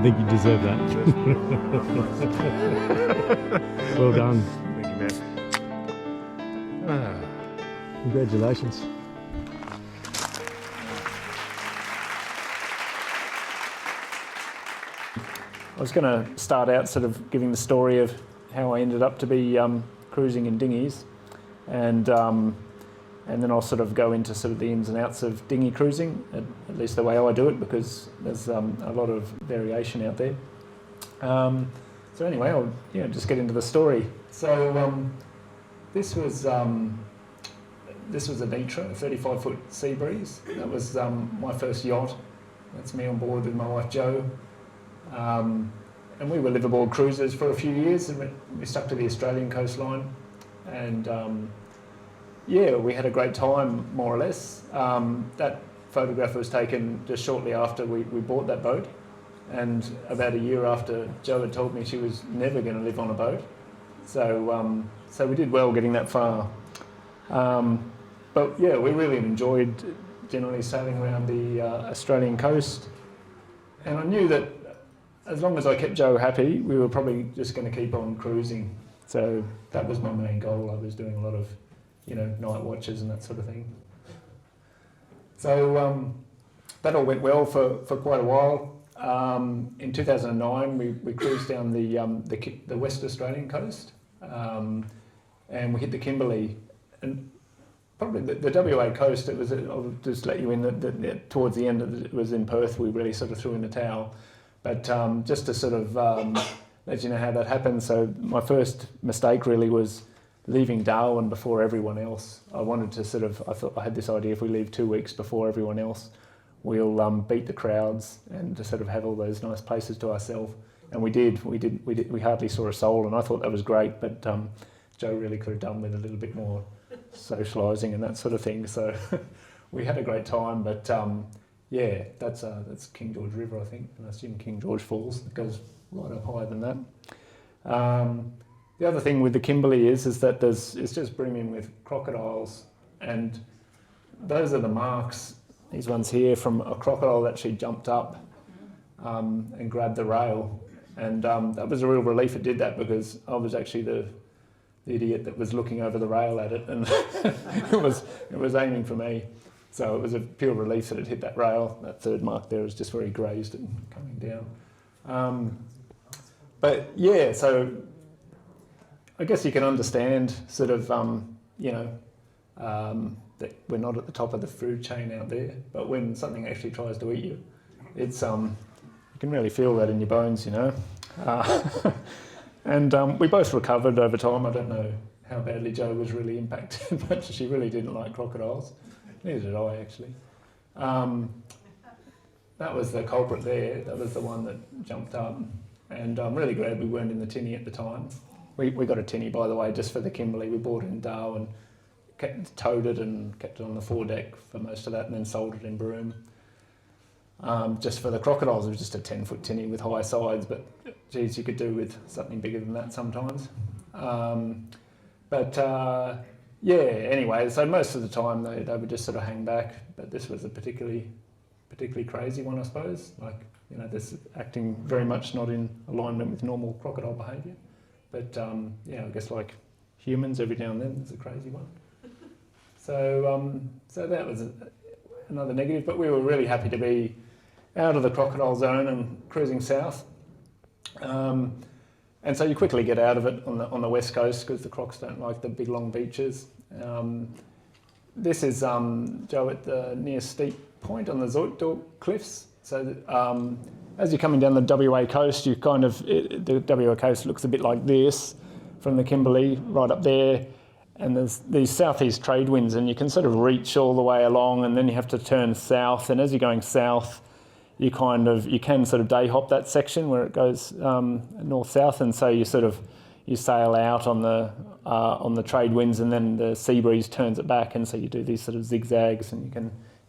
think you deserve that. Well done. Thank you, man. Congratulations. I was going to start out sort of giving the story of how I ended up to be cruising in dinghies, and then I'll sort of go into sort of the ins and outs of dinghy cruising, at least the way I do it, because there's a lot of variation out there. So anyway, I'll just get into the story. So this was a Nitra, a 35-foot sea breeze. That was my first yacht. That's me on board with my wife Jo. And we were liveaboard cruisers for a few years, and we stuck to the Australian coastline, and we had a great time, more or less. That photograph was taken just shortly after we bought that boat, and about a year after Jo had told me she was never going to live on a boat. So we did well getting that far. But yeah, we really enjoyed generally sailing around the Australian coast, and I knew that as long as I kept Jo happy, we were probably just going to keep on cruising. So that was my main goal. I was doing a lot of, night watches and that sort of thing. So that all went well for quite a while. In 2009, we cruised down the West Australian coast, and we hit the Kimberley. And probably the WA coast, I'll just let you in that towards the end, it was in Perth, we really sort of threw in the towel. But just to sort of let you know how that happened, so my first mistake really was leaving Darwin before everyone else. I thought I had this idea, if we leave 2 weeks before everyone else, we'll beat the crowds and to sort of have all those nice places to ourselves. And we did. We hardly saw a soul, and I thought that was great, but Jo really could have done with a little bit more socialising and that sort of thing. So we had a great time, but yeah, that's King George River, I think, and I assume King George Falls. It goes right up higher than that. The other thing with the Kimberley is that it's just brimming with crocodiles, and those are the marks, these ones here, from a crocodile that actually jumped up and grabbed the rail. And that was a real relief it did that, because I was actually the idiot that was looking over the rail at it, and it was aiming for me. So it was a pure relief that it hit that rail. That third mark there was just where he grazed and coming down. But yeah, so I guess you can understand sort of, that we're not at the top of the food chain out there, but when something actually tries to eat you, it's, you can really feel that in your bones, And we both recovered over time. I don't know how badly Jo was really impacted, but she really didn't like crocodiles. Neither did I, actually. That was the culprit there. That was the one that jumped up. And I'm really glad we weren't in the tinny at the time. We got a tinny, by the way, just for the Kimberley. We bought it in Darwin, towed it and kept it on the foredeck for most of that, and then sold it in Broome. Just for the crocodiles, it was just a 10-foot tinny with high sides, but geez, you could do with something bigger than that sometimes. Yeah, anyway, so most of the time they would just sort of hang back, but this was a particularly crazy one, I suppose. This acting very much not in alignment with normal crocodile behaviour. But I guess like humans, every now and then there's a crazy one. So that was another negative, but we were really happy to be out of the crocodile zone and cruising south. And so you quickly get out of it on the west coast, because the crocs don't like the big long beaches. This is Jo at the near Steep Point on the Zoitdorp cliffs. So as you're coming down the WA coast, the WA coast looks a bit like this from the Kimberley right up there. And there's these southeast trade winds, and you can sort of reach all the way along, and then you have to turn south. And as you're going south, you can sort of day hop that section where it goes north-south, and so you sail out on the trade winds, and then the sea breeze turns it back, and so you do these sort of zigzags, and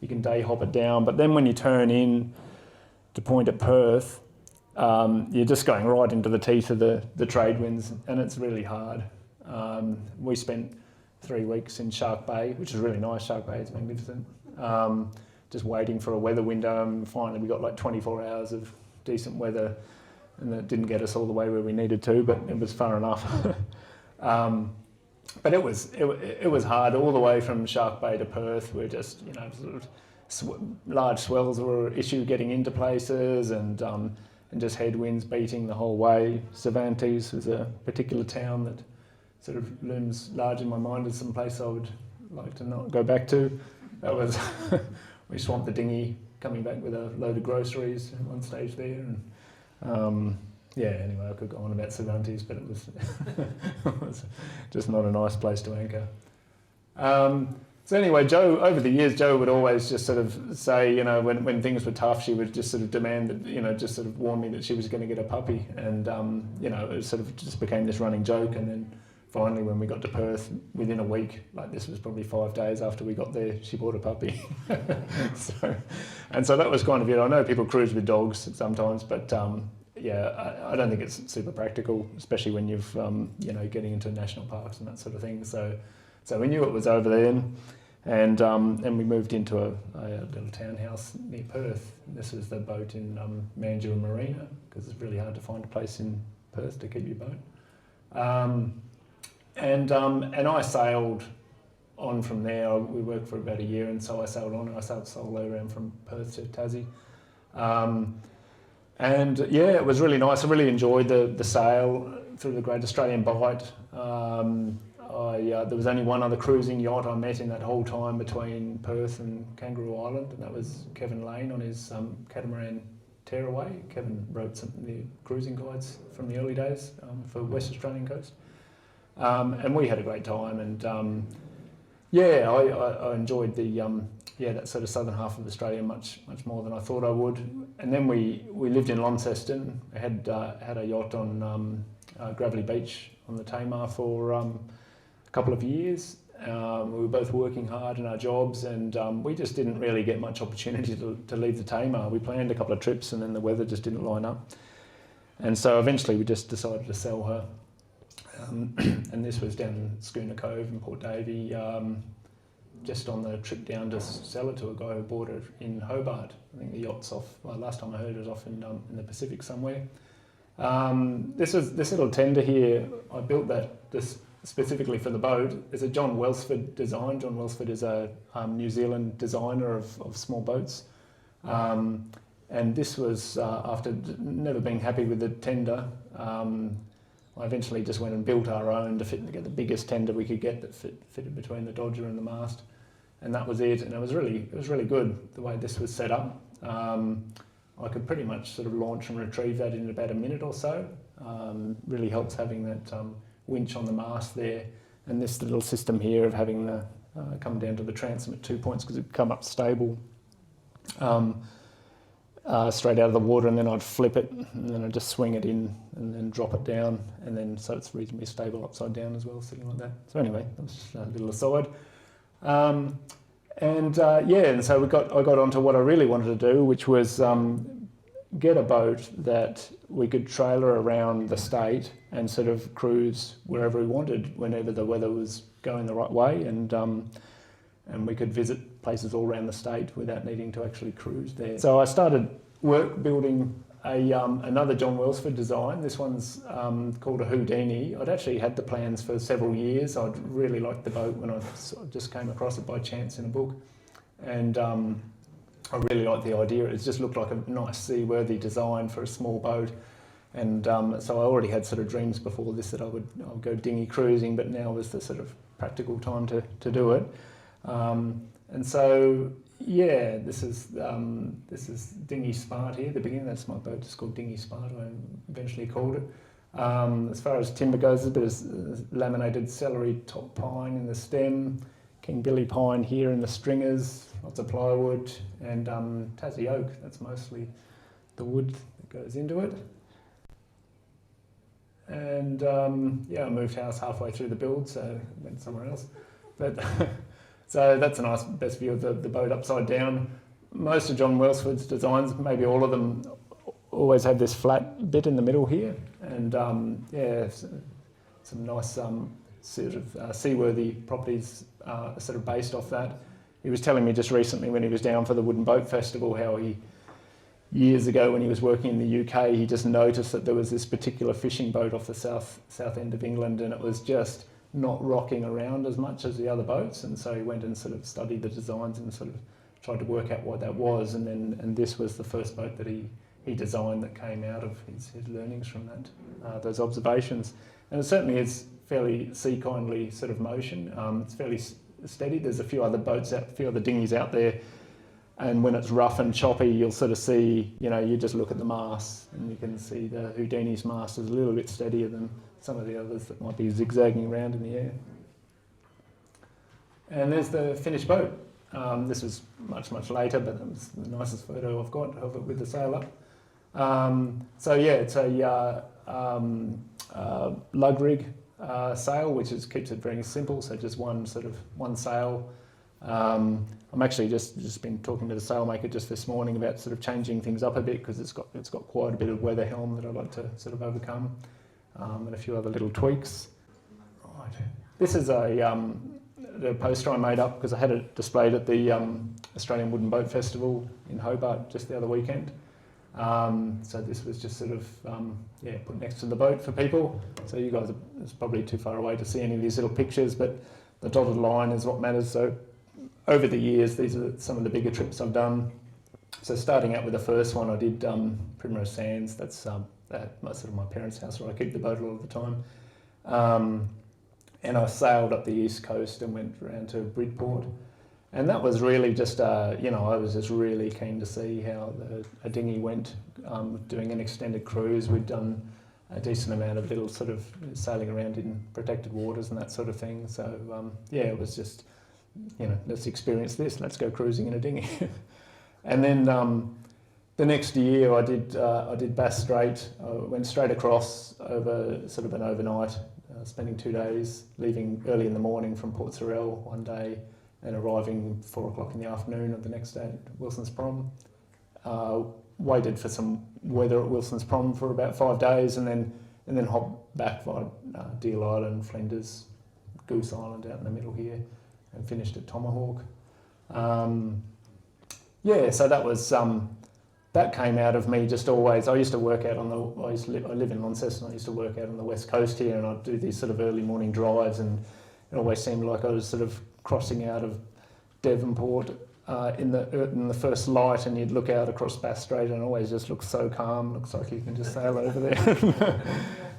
you can day hop it down. But then when you turn in to Point at Perth, you're just going right into the teeth of the trade winds, and it's really hard. We spent 3 weeks in Shark Bay, which is really nice. Shark Bay is magnificent. Just waiting for a weather window, and finally we got like 24 hours of decent weather, and it didn't get us all the way where we needed to, but it was far enough. But it was hard all the way from Shark Bay to Perth. We're just, you know, sort of large swells were an issue getting into places, and just headwinds beating the whole way. Cervantes was a particular town that sort of looms large in my mind as some place I would like to not go back to. That was we swamped the dinghy coming back with a load of groceries at one stage there, and yeah, anyway, I could go on about Cervantes, but it was, it was just not a nice place to anchor. So anyway, Jo, over the years, Jo would always just sort of say, you know, when things were tough, she would just sort of demand that, you know, just sort of warn me that she was going to get a puppy. And, you know, it sort of just became this running joke. And then finally, when we got to Perth, within a week, like this was probably 5 days after we got there, she bought a puppy. So that was kind of it. I know people cruise with dogs sometimes, but yeah, I don't think it's super practical, especially when you've, you know, getting into national parks and that sort of thing. So we knew it was over then, and we moved into a little townhouse near Perth. This was the boat in Mandurah Marina, because it's really hard to find a place in Perth to keep your boat. And I sailed on from there. We worked for about a year, and so I sailed on, and I sailed solo around from Perth to Tassie. And yeah, it was really nice. I really enjoyed the sail through the Great Australian Bight. There was only one other cruising yacht I met in that whole time between Perth and Kangaroo Island, and that was Kevin Lane on his catamaran Tearaway. Kevin wrote some of the cruising guides from the early days for West Australian coast. And we had a great time, and yeah, I enjoyed that sort of southern half of Australia much more than I thought I would. And then we lived in Launceston. I had a yacht on Gravelly Beach on the Tamar for a couple of years. We were both working hard in our jobs, and we just didn't really get much opportunity to leave the Tamar. We planned a couple of trips, and then the weather just didn't line up. And so eventually we just decided to sell her. And this was down in Schooner Cove in Port Davey, just on the trip down to sell it to a guy who bought it in Hobart. I think the yacht's off, well, last time I heard it was off in the Pacific somewhere. This little tender here, I built this specifically for the boat. It's a John Welsford design. John Welsford is a New Zealand designer of small boats. And this was after never being happy with the tender. I eventually just went and built our own to get the biggest tender we could get that fitted between the Dodger and the mast, and that was it. And it was really good the way this was set up. I could pretty much sort of launch and retrieve that in about a minute or so. Really helps having that winch on the mast there, and this little system here of having the come down to the transom at 2 points, because it would come up stable. Straight out of the water, and then I'd flip it, and then I'd just swing it in and then drop it down, and then so it's reasonably stable upside down as well, sitting like that. So anyway, that was just a little aside. And so I got onto what I really wanted to do, which was get a boat that we could trailer around the state and sort of cruise wherever we wanted, whenever the weather was going the right way, and we could visit places all around the state without needing to actually cruise there. So I started work building another John Welsford design. This one's called a Houdini. I'd actually had the plans for several years. I'd really liked the boat when I sort of just came across it by chance in a book. And I really liked the idea. It just looked like a nice seaworthy design for a small boat. And so I already had sort of dreams before this that I would go dinghy cruising, but now was the sort of practical time to do it. And so, yeah, this is DINGHY SPART here. At the beginning, that's my boat. It's called DINGHY SPART. I eventually called it. As far as timber goes, there's a bit of laminated celery top pine in the stem, King Billy pine here in the stringers, lots of plywood, and Tassie oak. That's mostly the wood that goes into it. And I moved house halfway through the build, so I went somewhere else. But so that's a nice best view of the boat upside down. Most of John Welsford's designs, maybe all of them, always have this flat bit in the middle here, and some nice sort of seaworthy properties sort of based off that. He was telling me just recently when he was down for the Wooden Boat Festival how he years ago when he was working in the UK, he just noticed that there was this particular fishing boat off the south end of England, and it was just not rocking around as much as the other boats. And so he went and sort of studied the designs and sort of tried to work out what that was. And this was the first boat that he designed that came out of his learnings from that, those observations. And it certainly is fairly sea-kindly sort of motion. It's fairly steady. There's a few other boats, a few other dinghies out there. And when it's rough and choppy, you'll sort of see, you just look at the mast and you can see the Houdini's mast is a little bit steadier than some of the others that might be zigzagging around in the air. And there's the finished boat. This was much, much later, but it was the nicest photo I've got of it with the sail up. So yeah, it's a lug rig sail, which keeps it very simple. So just one sail. I'm actually just been talking to the sailmaker just this morning about sort of changing things up a bit, because it's got quite a bit of weather helm that I'd like to sort of overcome, and a few other little tweaks. Right. This is the poster I made up because I had it displayed at the Australian Wooden Boat Festival in Hobart just the other weekend. So this was just sort of put next to the boat for people. So you guys it's probably too far away to see any of these little pictures, but the dotted line is what matters. So over the years, these are some of the bigger trips I've done. So starting out with the first one, I did Primrose Sands. That's at my parents' house where I keep the boat a lot of the time. And I sailed up the east coast and went around to Bridport. And that was really just, I was just really keen to see how a dinghy went, doing an extended cruise. We'd done a decent amount of little sort of sailing around in protected waters and that sort of thing. So it was just, let's experience this. Let's go cruising in a dinghy. And then the next year I did Bass Strait. I went straight across over sort of an overnight, spending 2 days, leaving early in the morning from Port Sorell one day, and arriving 4 o'clock in the afternoon of the next day at Wilson's Prom. Waited for some weather at Wilson's Prom for about 5 days, and then hopped back via Deal Island, Flinders, Goose Island out in the middle here, and finished at Tomahawk. So that was that came out of me just always. I used to work out I live in Launceston. I used to work out on the west coast here, and I'd do these sort of early morning drives, and it always seemed like I was sort of crossing out of Devonport in the first light, and you'd look out across Bass Strait, and it always just looks so calm. Looks like you can just sail over there.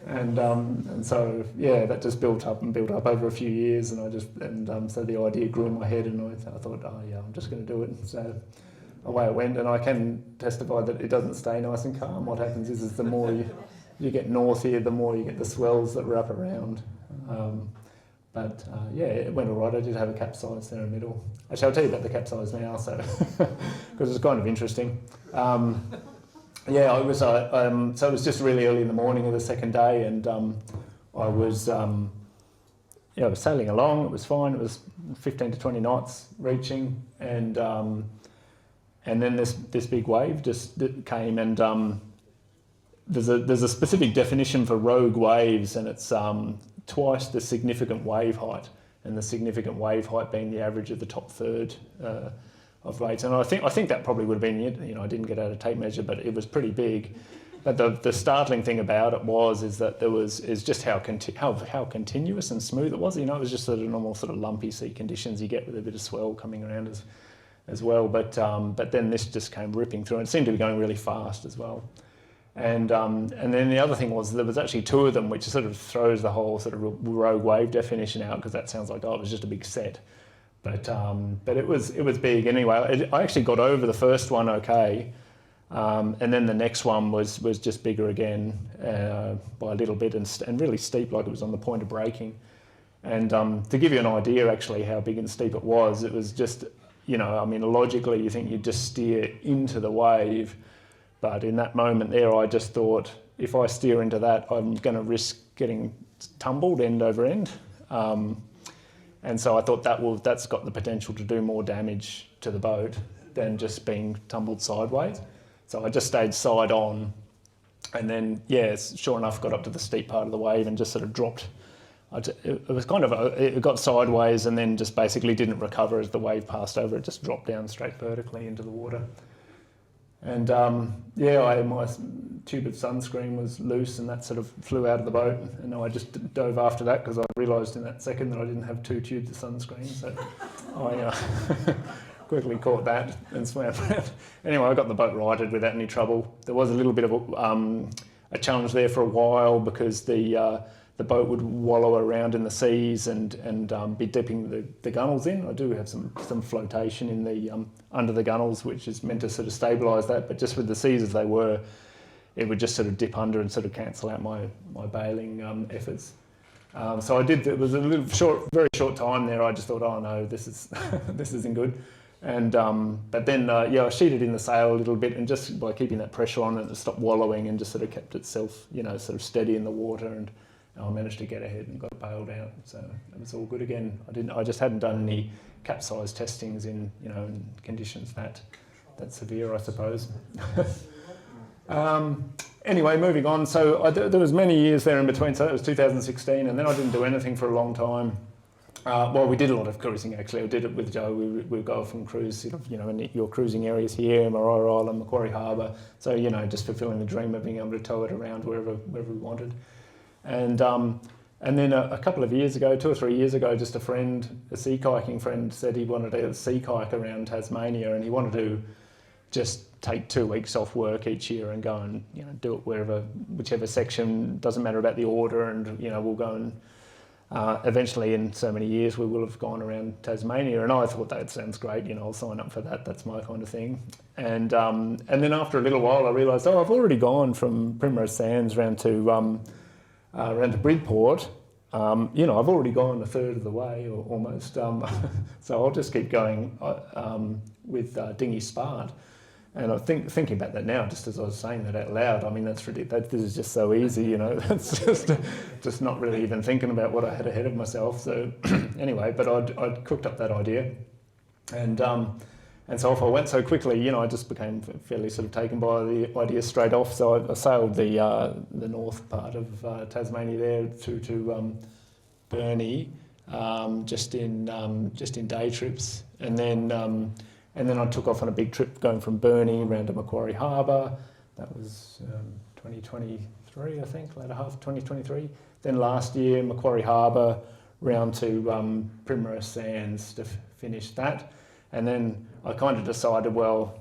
and so that just built up over a few years, and so the idea grew in my head, and I thought, I'm just going to do it. So away it went, and I can testify that it doesn't stay nice and calm. What happens is the more you get north here, the more you get the swells that wrap around. But it went all right. I did have a capsize there in the middle. Actually, I'll tell you about the capsize now, so because it's kind of interesting. It was. So it was just really early in the morning of the second day, and I was sailing along. It was fine. It was 15 to 20 knots reaching, and then this big wave just came, and there's a specific definition for rogue waves, and it's twice the significant wave height, and the significant wave height being the average of the top third of waves. And I think that probably would have been it. I didn't get out a tape measure, but it was pretty big. But the startling thing about it is that is just how continuous and smooth it was. It was just sort of normal sort of lumpy sea conditions you get with a bit of swell coming around as well. But then this just came ripping through, and it seemed to be going really fast as well. And then the other thing was there was actually two of them, which sort of throws the whole sort of rogue wave definition out, because that sounds like it was just a big set, but it was big anyway. I actually got over the first one okay, and then the next one was just bigger again by a little bit, and really steep, like it was on the point of breaking. And to give you an idea actually how big and steep it was just logically you think you'd just steer into the wave. But in that moment there, I just thought, if I steer into that, I'm going to risk getting tumbled end over end. And so I thought that's got the potential to do more damage to the boat than just being tumbled sideways. So I just stayed side on, and then, sure enough, got up to the steep part of the wave and just sort of dropped. It got sideways and then just basically didn't recover as the wave passed over. It just dropped down straight vertically into the water. And my tube of sunscreen was loose, and that sort of flew out of the boat. And I just dove after that because I realised in that second that I didn't have 2 tubes of sunscreen. So I quickly caught that and swam around. Anyway, I got the boat righted without any trouble. There was a little bit of a challenge there for a while because the boat would wallow around in the seas and be dipping the gunnels in. I do have some flotation in the under the gunnels, which is meant to sort of stabilise that, but just with the seas as they were, it would just sort of dip under and sort of cancel out my bailing efforts. So I did. It was a very short time there. I just thought, oh no, this isn't good. And but then I sheeted in the sail a little bit, and just by keeping that pressure on it stopped wallowing and just sort of kept itself, sort of steady in the water, and I managed to get ahead and got bailed out. So it was all good again. I just hadn't done any capsize testings in in conditions that severe, I suppose. Anyway, moving on. So there was many years there in between. So that was 2016, and then I didn't do anything for a long time. Well, we did a lot of cruising actually. I did it with Joe. We would go off and cruise, sort of, in your cruising areas here, Maroa Island, Macquarie Harbour. So just fulfilling the dream of being able to tow it around wherever we wanted. And then a couple of years ago, 2 or 3 years ago, just a sea kayaking friend said he wanted to sea kayak around Tasmania, and he wanted to just take 2 weeks off work each year and go and do it whichever section, doesn't matter about the order, and we'll go and eventually in so many years we will have gone around Tasmania. And I thought that sounds great, I'll sign up for that, that's my kind of thing. And then after a little while I realised, I've already gone from Primrose Sands round to Bridport. I've already gone a third of the way, or almost, so I'll just keep going with DINGHY SPART. And I thinking about that now, just as I was saying that out loud, I mean, that's ridiculous. This is just so easy, That's just not really even thinking about what I had ahead of myself. So anyway, but I'd cooked up that idea, and so off I went so quickly. I just became fairly sort of taken by the idea straight off. So I sailed the north part of Tasmania there through to Burnie, just in day trips, and then I took off on a big trip going from Burnie around to Macquarie Harbour. That was 2023, I think, later half of 2023. Then last year, Macquarie Harbour round to Primrose Sands to finish that. And then I kind of decided, well,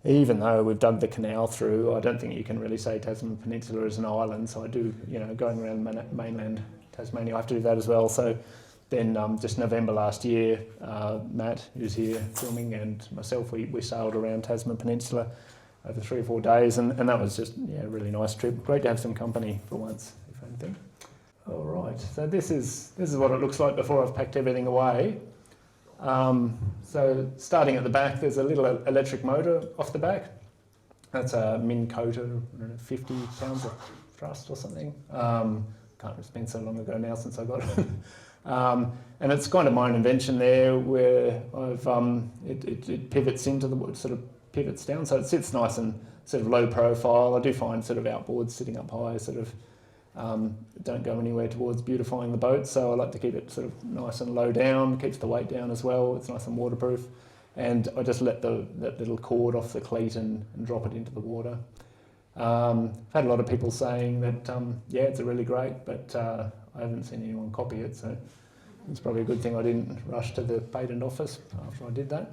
even though we've dug the canal through, I don't think you can really say Tasman Peninsula is an island. So I do, going around mainland Tasmania, I have to do that as well. So then just November last year, Matt, who's here filming, and myself, we sailed around Tasman Peninsula over 3 or 4 days, and that was just a really nice trip. Great to have some company for once, if anything. All right, so this is what it looks like before I've packed everything away. So starting at the back, there's a little electric motor off the back. That's a Minn Kota, 50 pounds of thrust or something. It's been so long ago now since I got it. And it's kind of my own invention there, where I've it pivots into the sort of pivots down, so it sits nice and sort of low profile. I do find sort of outboards sitting up high sort of don't go anywhere towards beautifying the boat, so I like to keep it sort of nice and low down, keeps the weight down as well. It's nice and waterproof, and I just let that little cord off the cleat and drop it into the water. I've had a lot of people saying that it's a really great, but I haven't seen anyone copy it, so it's probably a good thing I didn't rush to the patent office after I did that.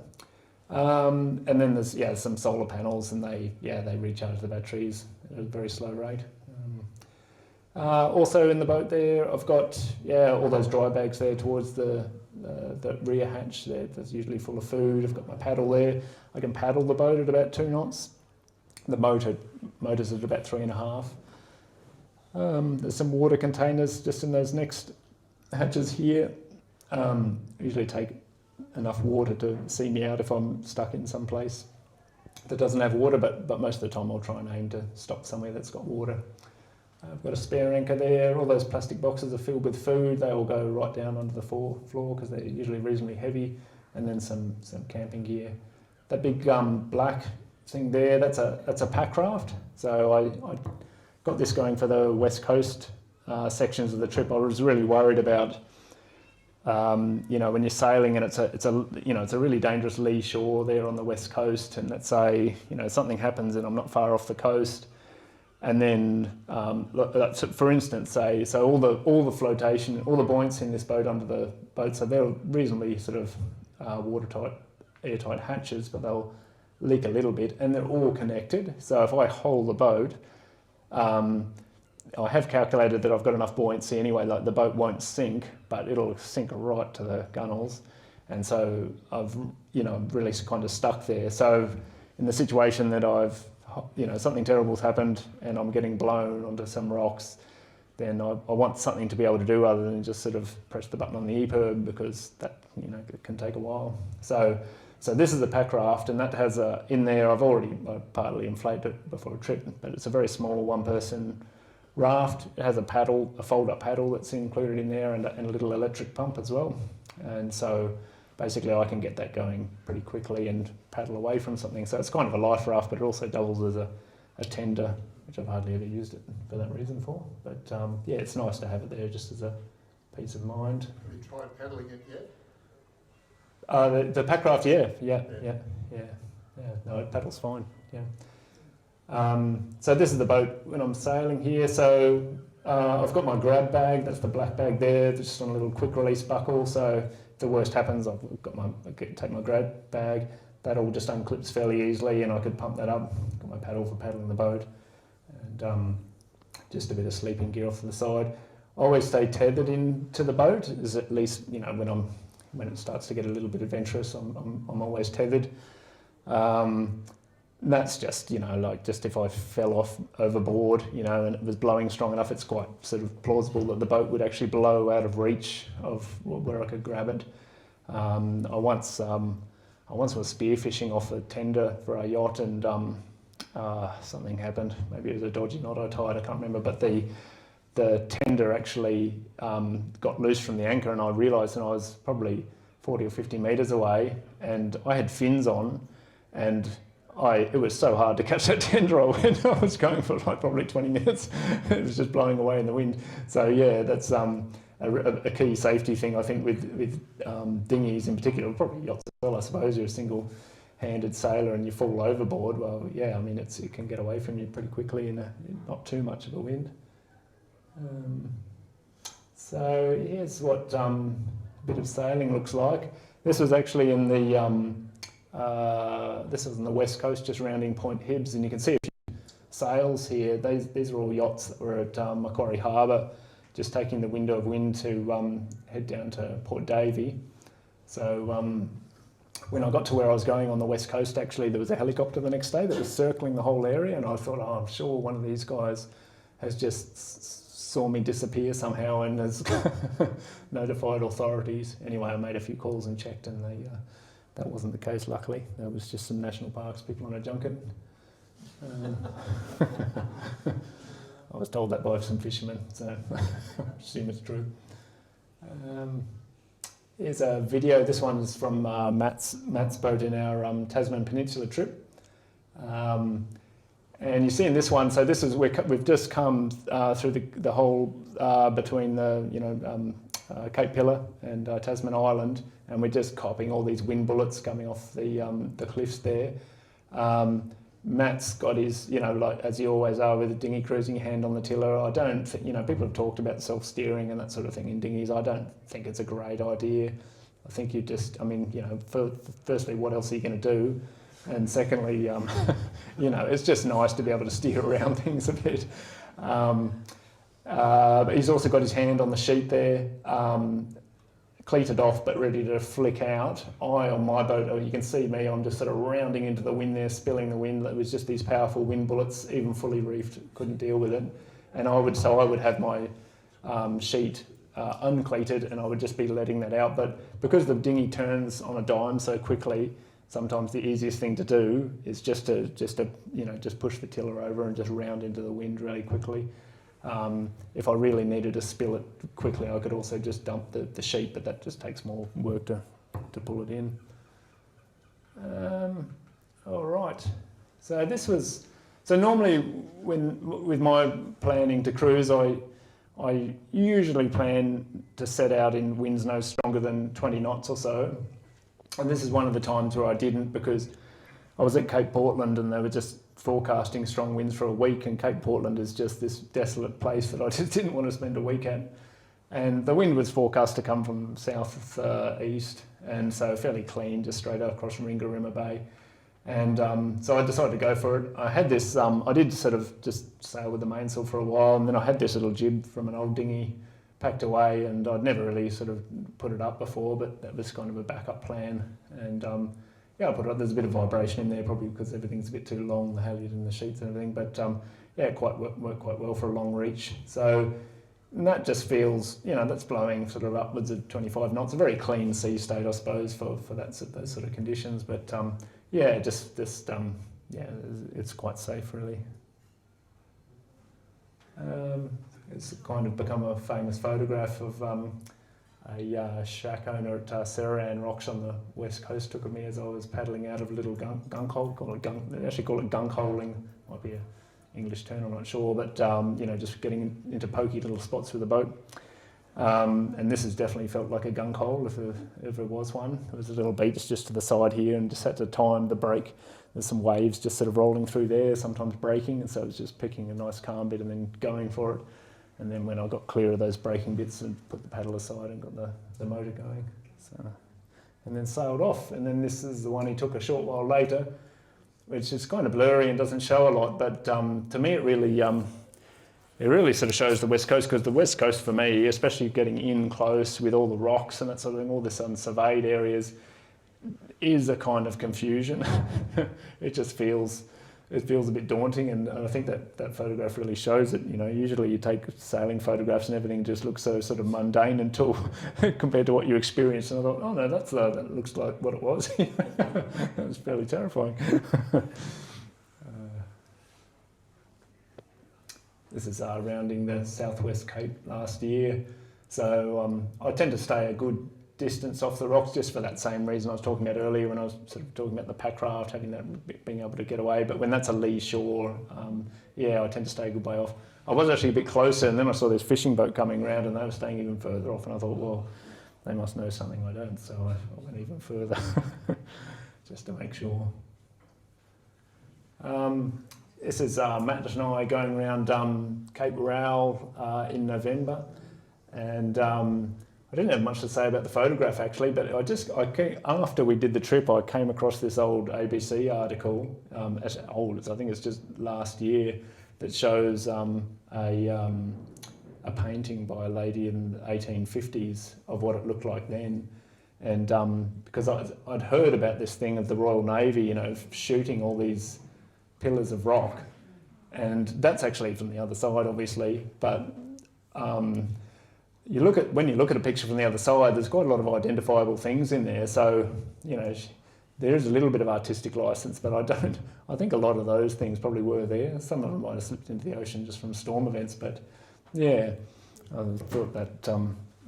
And then there's some solar panels, and they recharge the batteries at a very slow rate. Also in the boat there, I've got all those dry bags there towards the rear hatch there. That's usually full of food. I've got my paddle there. I can paddle the boat at about 2 knots. The motor's at about 3.5. There's some water containers just in those next hatches here. Usually take enough water to see me out if I'm stuck in some place that doesn't have water, but most of the time I'll try and aim to stop somewhere that's got water. I've got a spare anchor there. All those plastic boxes are filled with food. They all go right down onto the floor because they're usually reasonably heavy. And then some camping gear. That big black thing there, that's a pack raft. So I got this going for the west coast sections of the trip. I was really worried about You know, when you're sailing and it's a really dangerous lee shore there on the west coast, and let's say, you know, something happens and I'm not far off the coast, and then, for instance, say, so all the flotation, all the buoyancy in this boat under the boat, so they're reasonably sort of watertight, airtight hatches, but they'll leak a little bit, and they're all connected. So if I hold the boat, I have calculated that I've got enough buoyancy anyway, like the boat won't sink, but it'll sink right to the gunnels. And so I've, you know, really kind of stuck there. So in the situation that I've, you know, something terrible's happened and I'm getting blown onto some rocks, then I want something to be able to do other than just sort of press the button on the EPIRB, because that, you know, it can take a while. So this is a pack raft, and that has in there, I partly inflated it before a trip, but it's a very small one-person raft. It has a paddle, a fold-up paddle that's included in there, and a little electric pump as well. And so basically I can get that going pretty quickly and paddle away from something. So it's kind of a life raft, but it also doubles as a tender, which I've hardly ever used it for that reason for. But yeah, it's nice to have it there just as a peace of mind. Have you tried paddling it yet? The pack raft, yeah. No, it paddles fine, yeah. So this is the boat when I'm sailing here. So I've got my grab bag, that's the black bag there, just on a little quick release buckle. So if the worst happens, I take my grab bag, that all just unclips fairly easily, and I could pump that up. Got my paddle for paddling the boat, and just a bit of sleeping gear off to the side. I always stay tethered into the boat, is at least, you know, when it starts to get a little bit adventurous, I'm always tethered. That's just, you know, like just if I fell off overboard, you know, and it was blowing strong enough, it's quite sort of plausible that the boat would actually blow out of reach of where I could grab it. I once was spearfishing off a tender for a yacht, and something happened. Maybe it was a dodgy knot I tied, I can't remember, but the tender actually got loose from the anchor, and I realised, and I was probably 40 or 50 metres away, and I had fins on, and it was so hard to catch that tender. I was going for like probably 20 minutes. It was just blowing away in the wind. So yeah, that's a key safety thing, I think, with dinghies in particular, probably yachts as well, I suppose. You're a single-handed sailor and you fall overboard. Well, yeah, I mean, it can get away from you pretty quickly in not too much of a wind. So here's what a bit of sailing looks like. This was actually in the this is on the west coast, just rounding Point Hibbs, and you can see a few sails here. These are all yachts that were at Macquarie Harbour, just taking the window of wind to head down to Port Davey. So when I got to where I was going on the west coast, actually there was a helicopter the next day that was circling the whole area, and I thought, oh, I'm sure one of these guys has just saw me disappear somehow and has notified authorities. Anyway, I made a few calls and checked, and that wasn't the case, luckily. There was just some national parks people on a junket. I was told that by some fishermen, so I assume it's true. Here's a video. This one's from Matt's boat in our Tasman Peninsula trip. And you see in this one, so this is we've just come through the whole between the Cape Pillar and Tasman Island, and we're just copping all these wind bullets coming off the cliffs there. Matt's got his, like as you always are with a dinghy cruising, hand on the tiller. I don't think, people have talked about self-steering and that sort of thing in dinghies. I don't think it's a great idea. I think you just, firstly, what else are you going to do? And secondly, it's just nice to be able to steer around things a bit. But he's also got his hand on the sheet there, cleated off but ready to flick out. On my boat, you can see me, I'm just sort of rounding into the wind there, spilling the wind. It was just these powerful wind bullets, even fully reefed, couldn't deal with it. And I would have my sheet uncleated, and I would just be letting that out. But because the dinghy turns on a dime so quickly, sometimes the easiest thing to do is just push the tiller over and just round into the wind really quickly. If I really needed to spill it quickly, I could also just dump the sheet, but that just takes more work to pull it in. All right. So normally with my planning to cruise, I I usually plan to set out in winds no stronger than 20 knots or so. And this is one of the times where I didn't, because I was at Cape Portland and they were just forecasting strong winds for a week, and Cape Portland is just this desolate place that I just didn't want to spend a week at. And the wind was forecast to come from south east, and so fairly clean, just straight across from Ringarooma Bay. And so I decided to go for it. I had this, I did sort of just sail with the mainsail for a while, and then I had this little jib from an old dinghy packed away, and I'd never really sort of put it up before, but that was kind of a backup plan. And yeah, I put it up. There's a bit of vibration in there, probably because everything's a bit too long, the halyard and the sheets and everything, but yeah, it worked quite well for a long reach. So and that just feels, you know, that's blowing sort of upwards of 25 knots, a very clean sea state, I suppose, for those sort of conditions. But yeah, yeah, it's quite safe, really. It's kind of become a famous photograph of a shack owner at Seraran Rocks on the west coast took of me as I was paddling out of a little gunk hole. They actually call it gunk holing, might be an English term, I'm not sure, but you know, just getting into pokey little spots with the boat. And this has definitely felt like a gunk hole, if there was one. There was a little beach just to the side here, and just had to time the break. There's some waves just sort of rolling through there, sometimes breaking, and so it was just picking a nice calm bit and then going for it. And then when I got clear of those breaking bits, and put the paddle aside and got the motor going. So, and then sailed off. And then this is the one he took a short while later, which is kind of blurry and doesn't show a lot, but to me it really sort of shows the west coast, because the west coast for me, especially getting in close with all the rocks and that sort of thing, all this unsurveyed areas, is a kind of confusion. It just feels a bit daunting, and I think that photograph really shows it. You know, usually you take sailing photographs and everything just looks so sort of mundane until compared to what you experience. And I thought, oh no, that looks like what it was. That was fairly terrifying. This is rounding the southwest Cape last year. So I tend to stay a good distance off the rocks, just for that same reason I was talking about earlier when I was sort of talking about the pack craft, having that, being able to get away. But when that's a lee shore, yeah, I tend to stay a good way off. I was actually a bit closer, and then I saw this fishing boat coming around, and they were staying even further off, and I thought, well, they must know something I don't, so I went even further just to make sure. This is Matt and I going around Cape Rowell in November, and I didn't have much to say about the photograph actually, but after we did the trip, I came across this old ABC article, as old as I think it's just last year, that shows a painting by a lady in the 1850s of what it looked like then. And because I'd heard about this thing of the Royal Navy, you know, shooting all these pillars of rock, and that's actually from the other side, obviously, but when you look at a picture from the other side, there's quite a lot of identifiable things in there. So, you know, there is a little bit of artistic license, but I think a lot of those things probably were there. Some of them might have slipped into the ocean just from storm events, but yeah, I thought that,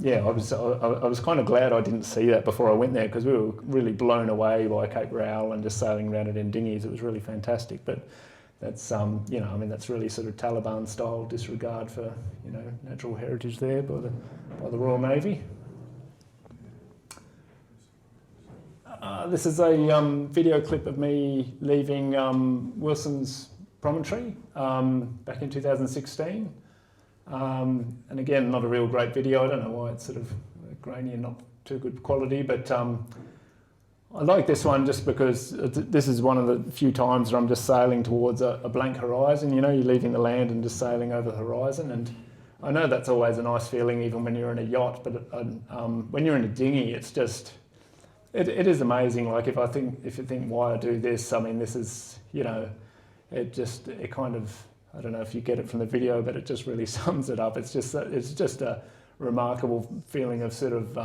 yeah, I was kind of glad I didn't see that before I went there, because we were really blown away by Cape Rowell and just sailing around it in dinghies. It was really fantastic, but that's, you know, I mean, that's really sort of Taliban style disregard for, you know, natural heritage there by the Royal Navy. This is a video clip of me leaving Wilson's Promontory back in 2016. And again, not a real great video. I don't know why it's sort of grainy and not too good quality, but I like this one just because this is one of the few times where I'm just sailing towards a blank horizon. You know, you're leaving the land and just sailing over the horizon, and I know that's always a nice feeling even when you're in a yacht, but when you're in a dinghy, it's just, it is amazing. Like if you think why I do this, I mean, this is, you know, it kind of, I don't know if you get it from the video, but it just really sums it up. It's just a remarkable feeling of sort of,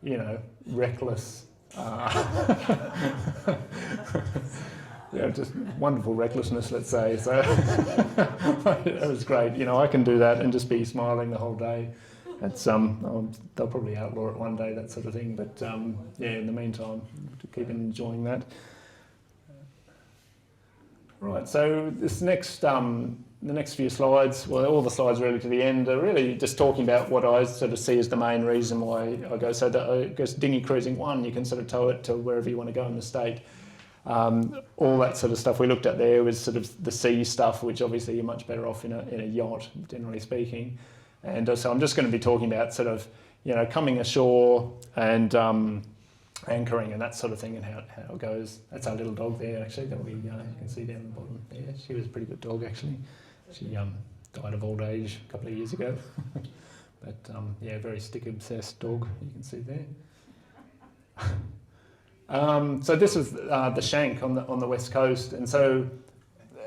you know, reckless, yeah, just wonderful recklessness, let's say. So it was great. You know, I can do that and just be smiling the whole day. It's they'll probably outlaw it one day, that sort of thing. But yeah, in the meantime, to keep enjoying that. Right. So this next the next few slides, well, all the slides really to the end, are really just talking about what I sort of see as the main reason why I go. So that I guess dinghy cruising 1, you can sort of tow it to wherever you want to go in the state. All that sort of stuff we looked at there was sort of the sea stuff, which obviously you're much better off in a yacht, generally speaking. And so I'm just going to be talking about sort of, you know, coming ashore and anchoring and that sort of thing, and how it goes. That's our little dog there, actually, that you can see down the bottom there. She was a pretty good dog, actually. She died of old age a couple of years ago. But yeah, very stick-obsessed dog, you can see there. So this was the Shank on the west coast, and so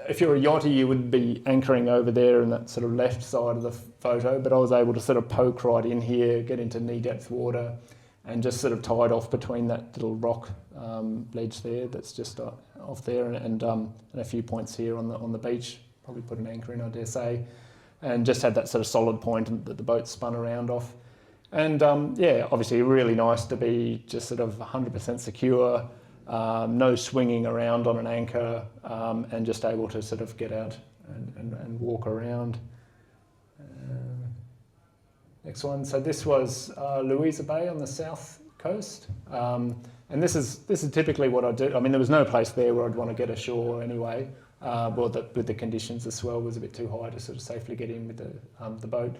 if you're a yachty, you would be anchoring over there in that sort of left side of the photo, but I was able to sort of poke right in here, get into knee-depth water, and just sort of tied off between that little rock ledge there that's just off there, and a few points here on the beach. Probably put an anchor in, I dare say, and just had that sort of solid point that the boat spun around off. And yeah, obviously really nice to be just sort of 100% secure, no swinging around on an anchor, and just able to sort of get out and walk around. Next one. So this was Louisa Bay on the south coast, and this is typically what I do. I mean, there was no place there where I'd want to get ashore anyway. Well, with the conditions, the swell was a bit too high to sort of safely get in with the boat,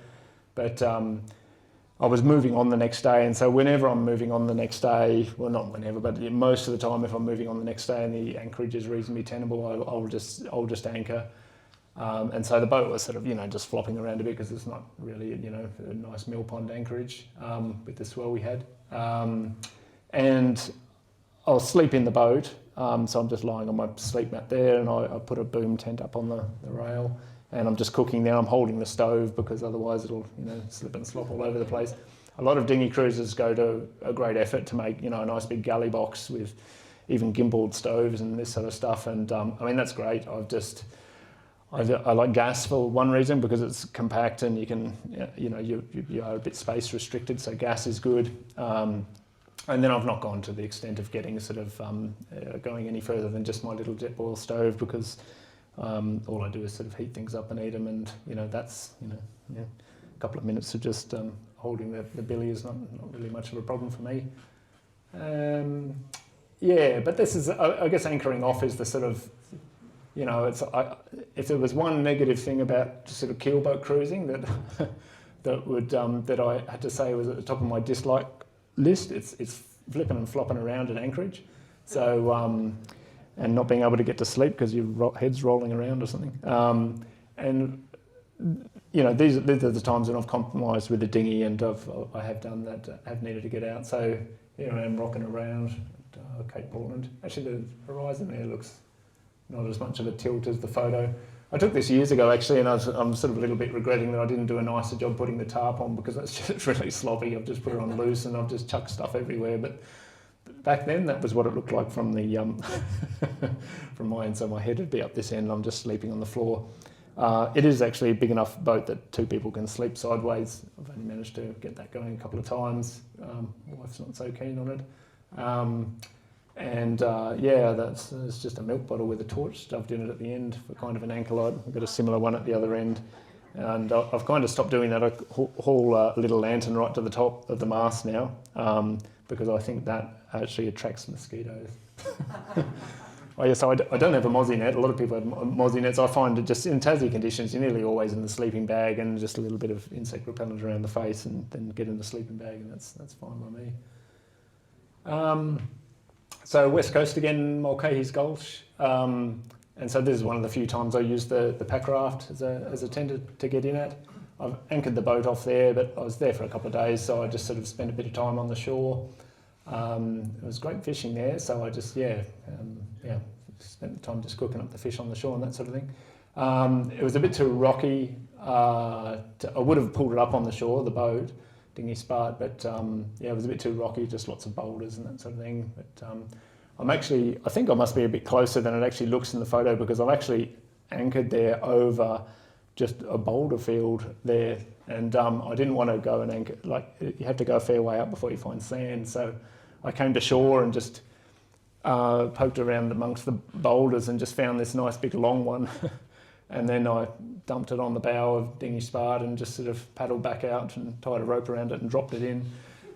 but I was moving on the next day, and so whenever I'm moving on the next day, well, not whenever, but most of the time, if I'm moving on the next day and the anchorage is reasonably tenable, I'll just anchor. And so the boat was sort of, you know, just flopping around a bit because it's not really, you know, a nice mill pond anchorage with the swell we had. And I'll sleep in the boat, so I'm just lying on my sleep mat there, and I put a boom tent up on the rail, and I'm just cooking there. I'm holding the stove because otherwise it'll, you know, slip and slop all over the place. A lot of dinghy cruisers go to a great effort to make, you know, a nice big galley box with even gimbaled stoves and this sort of stuff, and I mean, that's great. I like gas for one reason, because it's compact and you can, you know, you are a bit space restricted, so gas is good. And then I've not gone to the extent of getting sort of going any further than just my little jet boil stove, because all I do is sort of heat things up and eat them, and you know, that's, you know, yeah, a couple of minutes of just holding the billy is not really much of a problem for me. Yeah, but this is, I guess, anchoring off is the sort of, you know, if there was one negative thing about sort of keelboat cruising that I had to say was at the top of my dislike list, it's flipping and flopping around at anchorage. So and not being able to get to sleep because your head's rolling around or something. And you know, these are the times when I've compromised with the dinghy, and I have done that. Have needed to get out. So here I am rocking around at Cape Portland. Actually, the horizon there looks not as much of a tilt as the photo. I took this years ago, actually, and I'm sort of a little bit regretting that I didn't do a nicer job putting the tarp on, because that's just really sloppy. I've just put it on loose and I've just chucked stuff everywhere. But back then, that was what it looked like from the from my end. So my head would be up this end, and I'm just sleeping on the floor. It is actually a big enough boat that two people can sleep sideways. I've only managed to get that going a couple of times. My wife's not so keen on it. And yeah, it's just a milk bottle with a torch stuffed in it at the end for kind of an anchor light. I've got a similar one at the other end. And I've kind of stopped doing that. I haul a little lantern right to the top of the mast now, because I think that actually attracts mosquitoes. Oh yeah, so I don't have a mozzie net. A lot of people have mozzie nets. I find it just in Tassie conditions, you're nearly always in the sleeping bag, and just a little bit of insect repellent around the face, and then get in the sleeping bag, and that's fine by me. So West Coast again, Mulcahy's Gulch, and so this is one of the few times I used the pack raft as a tender to get in at. I've anchored the boat off there, but I was there for a couple of days, so I just sort of spent a bit of time on the shore. It was great fishing there, so I just spent the time just cooking up the fish on the shore and that sort of thing. It was a bit too rocky. I would have pulled it up on the shore, the boat, DINGHY SPART, but yeah, it was a bit too rocky, just lots of boulders and that sort of thing. But I think I must be a bit closer than it actually looks in the photo, because I've actually anchored there over just a boulder field there, and I didn't want to go and anchor, like, you have to go a fair way up before you find sand, so I came to shore and just poked around amongst the boulders and just found this nice big long one And then I dumped it on the bow of dinghy SPART and just sort of paddled back out and tied a rope around it and dropped it in.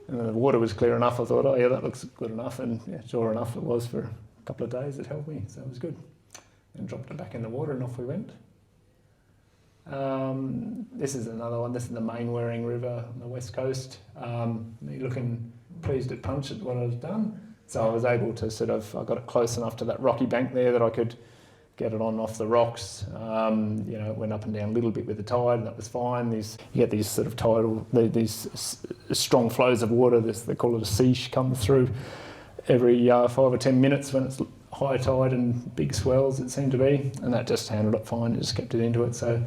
And the water was clear enough. I thought, oh yeah, that looks good enough. And yeah, sure enough, it was for a couple of days. It held me, so it was good. And dropped it back in the water and off we went. This is another one. This is the Mainwaring River on the west coast. Me looking pleased at punch at what I've done. So I was able to I got it close enough to that rocky bank there that I could get it on off the rocks. It went up and down a little bit with the tide, and that was fine. You get these sort of tidal, these strong flows of water. They call it a seiche, come through every 5 or 10 minutes when it's high tide and big swells, it seemed to be, and that just handled it fine. It just kept it into it. So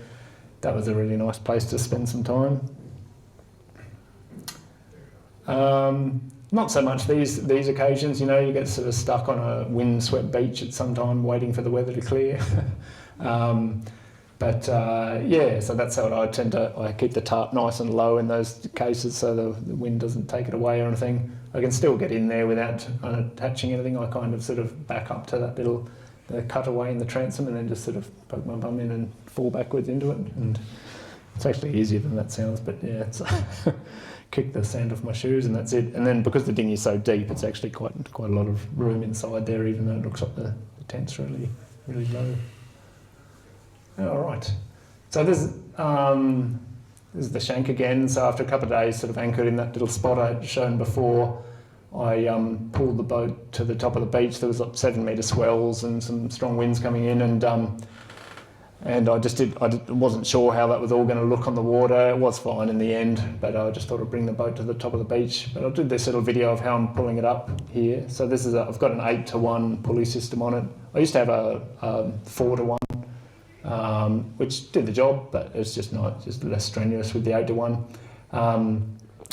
that was a really nice place to spend some time. Not so much these occasions, you get sort of stuck on a windswept beach at some time waiting for the weather to clear. So that's how I tend to, I keep the tarp nice and low in those cases so the wind doesn't take it away or anything. I can still get in there without unattaching anything. I kind of sort of back up to that little cutaway in the transom and then just sort of poke my bum in and fall backwards into it. And it's actually easier than that sounds, but yeah, it's kick the sand off my shoes and that's it. And then because the dinghy is so deep, it's actually quite a lot of room inside there, even though it looks like the tent's really low. All right. So this is the shank again. So after a couple of days sort of anchored in that little spot I had shown before, I pulled the boat to the top of the beach. There was like 7 metre swells and some strong winds coming in, and I wasn't sure how that was all going to look on the water. It was fine in the end, but I just thought I'd bring the boat to the top of the beach. But I'll do this little video of how I'm pulling it up here. So this is I've got an 8-to-1 pulley system on it. I used to have a 4-to-1, which did the job, but it's just less strenuous with the 8-to-1.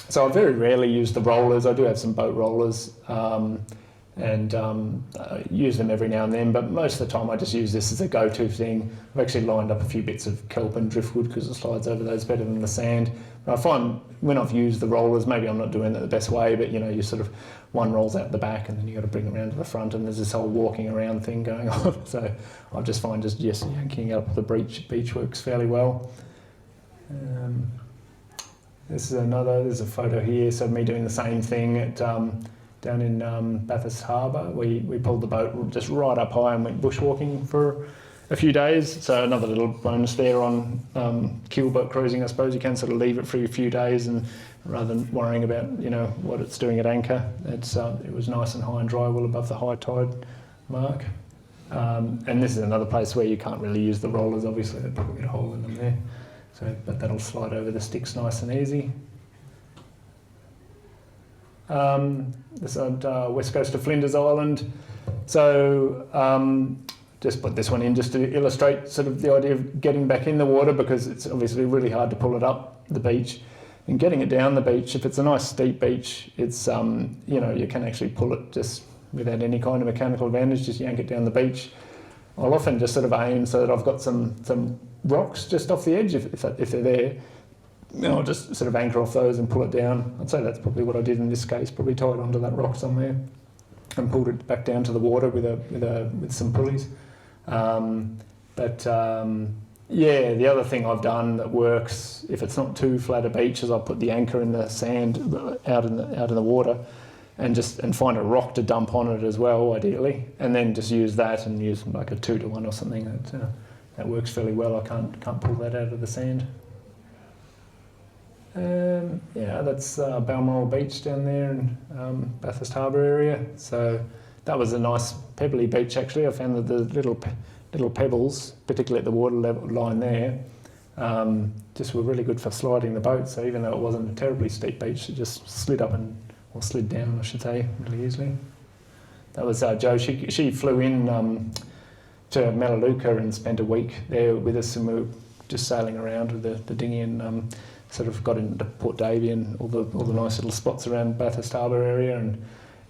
So I very rarely use the rollers. I do have some boat rollers, and use them every now and then, but most of the time I just use this as a go-to thing. I've actually lined up a few bits of kelp and driftwood because it slides over those better than the sand. But I find when I've used the rollers, maybe I'm not doing it the best way, but you sort of one rolls out the back and then you got to bring it around to the front, and there's this whole walking around thing going on. So I just find just yanking up the beach works fairly well. There's a photo here, so me doing the same thing at down in Bathurst Harbour. We pulled the boat just right up high and went bushwalking for a few days. So another little bonus there on keelboat cruising. I suppose you can sort of leave it for a few days, and rather than worrying about what it's doing at anchor, it was nice and high and dry, well above the high tide mark. And this is another place where you can't really use the rollers. Obviously, they'll probably get a hole in them there. So, but that'll slide over the sticks nice and easy. This is west coast of Flinders Island. So just put this one in just to illustrate sort of the idea of getting back in the water, because it's obviously really hard to pull it up the beach. And getting it down the beach, if it's a nice steep beach, it's you can actually pull it just without any kind of mechanical advantage, just yank it down the beach. I'll often just sort of aim so that I've got some rocks just off the edge if they're there. I'll just sort of anchor off those and pull it down. I'd say that's probably what I did in this case, probably tied onto that rock somewhere and pulled it back down to the water with some pulleys. The other thing I've done that works, if it's not too flat a beach, is I'll put the anchor in the sand out in the water and find a rock to dump on it as well, ideally, and then just use that and use like a 2-to-1 or something. That works fairly well. I can't pull that out of the sand. That's Balmoral Beach down there in Bathurst Harbour area. So that was a nice pebbly beach actually. I found that the little pebbles, particularly at the water level line there, just were really good for sliding the boat. So even though it wasn't a terribly steep beach, it just slid down, I should say, really easily. That was Jo. She flew in to Melaleuca and spent a week there with us, and we were just sailing around with the dinghy and sort of got into Port Davey and all the nice little spots around Bathurst Harbour area, and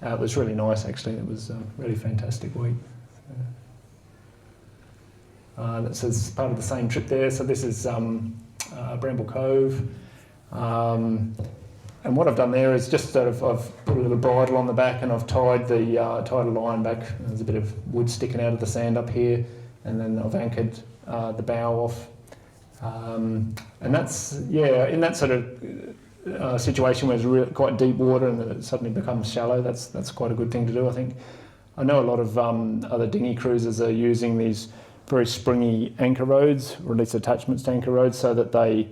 it was really nice actually. It was a really fantastic week. That's part of the same trip there. So this is Bramble Cove. And what I've done there is just I've put a little bridle on the back, and I've tied a line back. There's a bit of wood sticking out of the sand up here, and then I've anchored the bow off. And that's, yeah, in that sort of situation where it's quite deep water and then it suddenly becomes shallow, that's quite a good thing to do, I think. I know a lot of other dinghy cruisers are using these very springy anchor roads, or at least attachments to anchor roads, so that they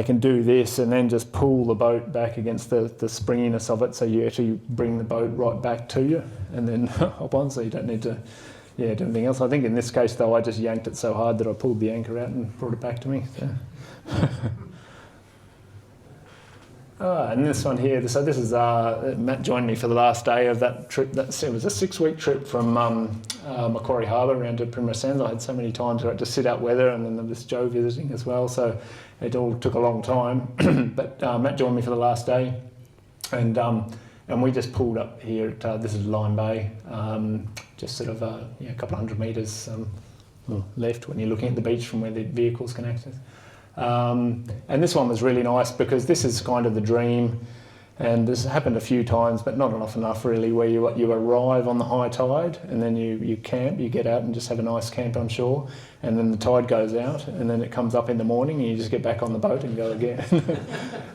can do this and then just pull the boat back against the springiness of it, so you actually bring the boat right back to you and then hop on, so you don't need to do anything else. I think in this case though, I just yanked it so hard that I pulled the anchor out and brought it back to me. So. And this one here, so this is, Matt joined me for the last day of that trip. It was a 6-week trip from Macquarie Harbour around to Primrose Sands. I had so many times where I had to sit out weather, and then there was Joe visiting as well, so it all took a long time. But Matt joined me for the last day, and we just pulled up here at, this is Lime Bay, just sort of a couple of hundred metres left when you're looking at the beach from where the vehicles can access. And this one was really nice because this is kind of the dream, and this has happened a few times, but not enough really, where you arrive on the high tide and then you camp, you get out and just have a nice camp on shore, and then the tide goes out and then it comes up in the morning and you just get back on the boat and go again.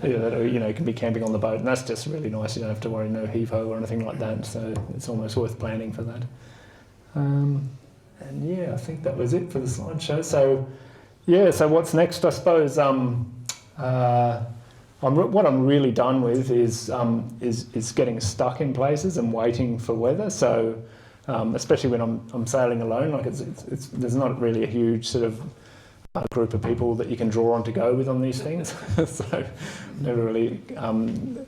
You can be camping on the boat, and that's just really nice. You don't have to worry, no heave-ho or anything like that, so it's almost worth planning for that. And yeah, I think that was it for the slideshow. So so what's next, I suppose, what I'm really done with is getting stuck in places and waiting for weather. So especially when I'm sailing alone, like there's not really a huge sort of group of people that you can draw on to go with on these things. So never really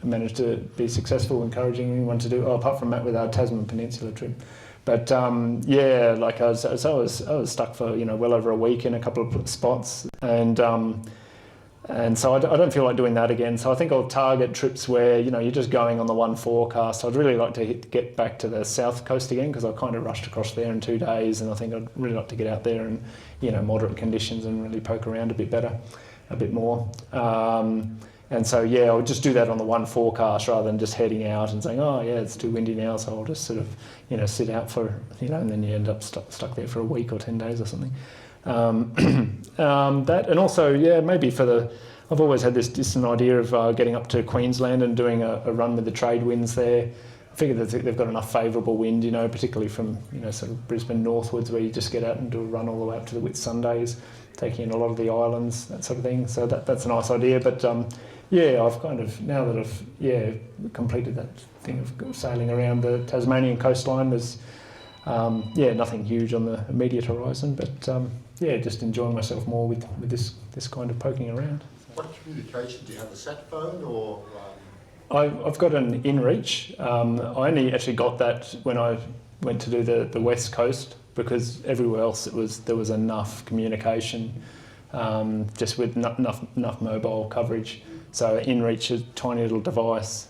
managed to be successful encouraging anyone to do, apart from Matt with our Tasman Peninsula trip. But like I was stuck for well over a week in a couple of spots, and so I don't feel like doing that again. So I think I'll target trips where you're just going on the one forecast. I'd really like to get back to the south coast again, because I kind of rushed across there in 2 days, and I think I'd really like to get out there in moderate conditions and really poke around a bit more. And so I'll just do that on the one forecast rather than just heading out and saying, it's too windy now, so I'll just sort of sit out for and then you end up stuck there for a week or 10 days or something. That, and also maybe I've always had this distant idea of getting up to Queensland and doing a run with the trade winds there. I figure that they've got enough favourable wind, particularly from sort of Brisbane northwards, where you just get out and do a run all the way up to the Whitsundays, taking in a lot of the islands, that sort of thing. So that's a nice idea, but I've kind of, now that I've completed that thing of sailing around the Tasmanian coastline, there's nothing huge on the immediate horizon, but just enjoying myself more with this kind of poking around. What communication do you have? A sat phone or? I've got an InReach. I only actually got that when I went to do the West Coast, because everywhere else there was enough communication, just with enough mobile coverage. So InReach is a tiny little device,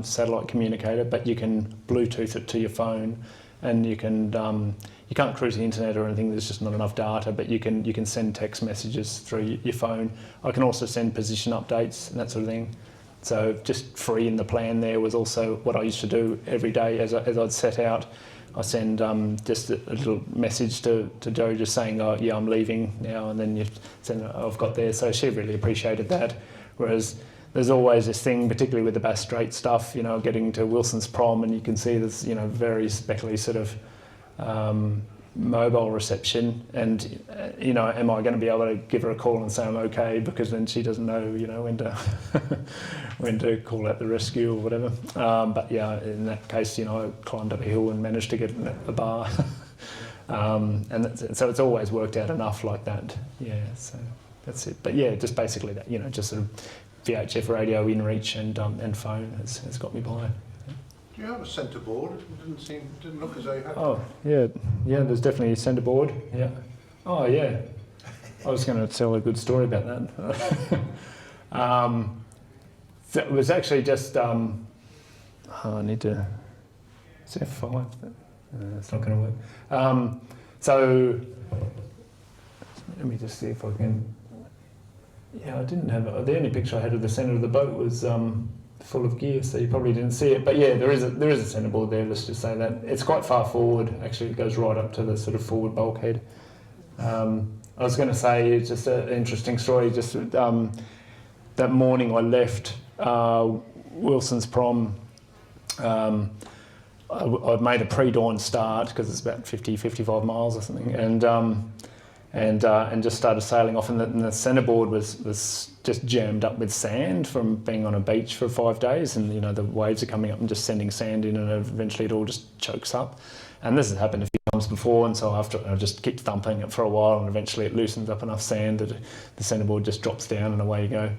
satellite communicator, but you can Bluetooth it to your phone, and you can't cruise the internet or anything. There's just not enough data, but you can send text messages through your phone. I can also send position updates and that sort of thing. So just free in the plan there was also what I used to do every day as I'd set out. I send just a little message to Joe just saying, I'm leaving now, and then you send, I've got there. So she really appreciated that. Whereas there's always this thing, particularly with the Bass Strait stuff, getting to Wilson's Prom, and you can see there's, very speckly sort of mobile reception, and am I going to be able to give her a call and say I'm okay, because then she doesn't know when to call out the rescue or whatever. But in that case, I climbed up a hill and managed to get a bar. And so it's always worked out enough like that. So that's it. But just basically that, just sort of VHF radio, InReach, and phone has got me by. Do you have a centre board? It didn't look as though you had. Oh, there's definitely a centre board. Yeah. Oh, yeah. I was going to tell a good story about that. So it was actually just, I need to, it's F5, but it's not going to work. So let me just see if I can, I didn't have, the only picture I had of the centre of the boat was full of gear, so you probably didn't see it. But there is a centre board there, let's just say that. It's quite far forward, actually. It goes right up to the sort of forward bulkhead. I was going to say, it's just an interesting story. Just that morning I left Wilson's Prom. I'd made a pre-dawn start because it's about 55 miles or something, and just started sailing off. And the centreboard was just jammed up with sand from being on a beach for 5 days, and you know the waves are coming up and just sending sand in, and eventually it all just chokes up. And this has happened a few times before, and so after I just keep thumping it for a while, and eventually it loosens up enough sand that the centreboard just drops down and away you go.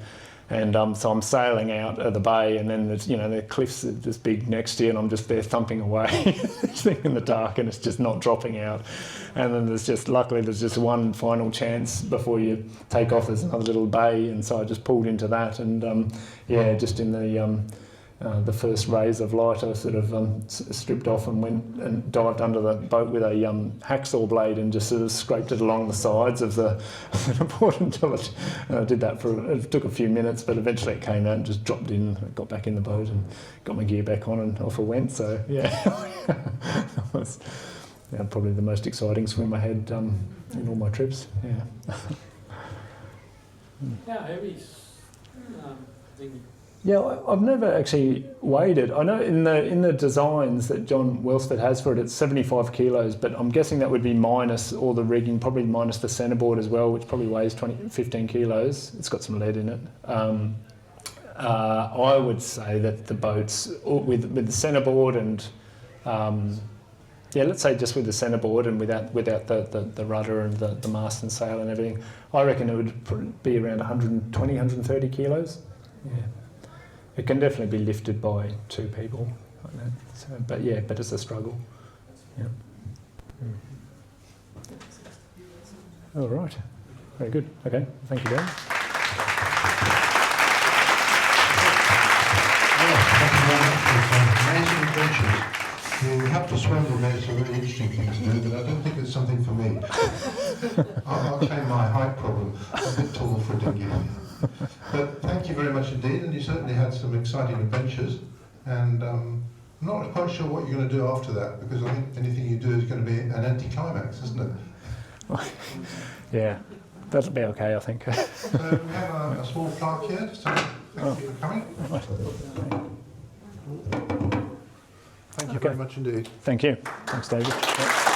And so I'm sailing out of the bay, and then there's, you know, the cliffs are just big next to you, and I'm just there thumping away in the dark, and it's just not dropping out. And then luckily there's just one final chance before you take off. There's another little bay, and so I just pulled into that, and just in the first rays of light, I sort of stripped off and went and dived under the boat with a hacksaw blade and just sort of scraped it along the sides of the board until it did that it took a few minutes, but eventually it came out and just dropped in. I got back in the boat and got my gear back on and off I went. So yeah, that was probably the most exciting swim I had in all my trips. Yeah. How heavy is DINGHY? Yeah, I've never actually weighed it. I know in the designs that John Welsford has for it, it's 75 kilos, but I'm guessing that would be minus all the rigging, probably minus the centreboard as well, which probably weighs 15 kilos. It's got some lead in it. I would say that the boats, with the centreboard and, let's say just with the centreboard and without the rudder and the mast and sail and everything, I reckon it would be around 120, 130 kilos. Yeah. It can definitely be lifted by two people like that. So, but it's a struggle. Yeah. All right. Very good. Okay. Thank you, Dan. Amazing adventures. You have to swim with me, some really interesting things to do, but I don't think it's something for me. I'll claim my height problem. I'm a bit tall for a dinghy. But thank you very much indeed, and you certainly had some exciting adventures, and I'm not quite sure what you're going to do after that, because I think anything you do is going to be an anticlimax, isn't it? Yeah, that'll be okay, I think. So we have a small plaque here to say thank you for coming. Right. Thank you very much indeed. Thank you. Thanks, David. Yeah.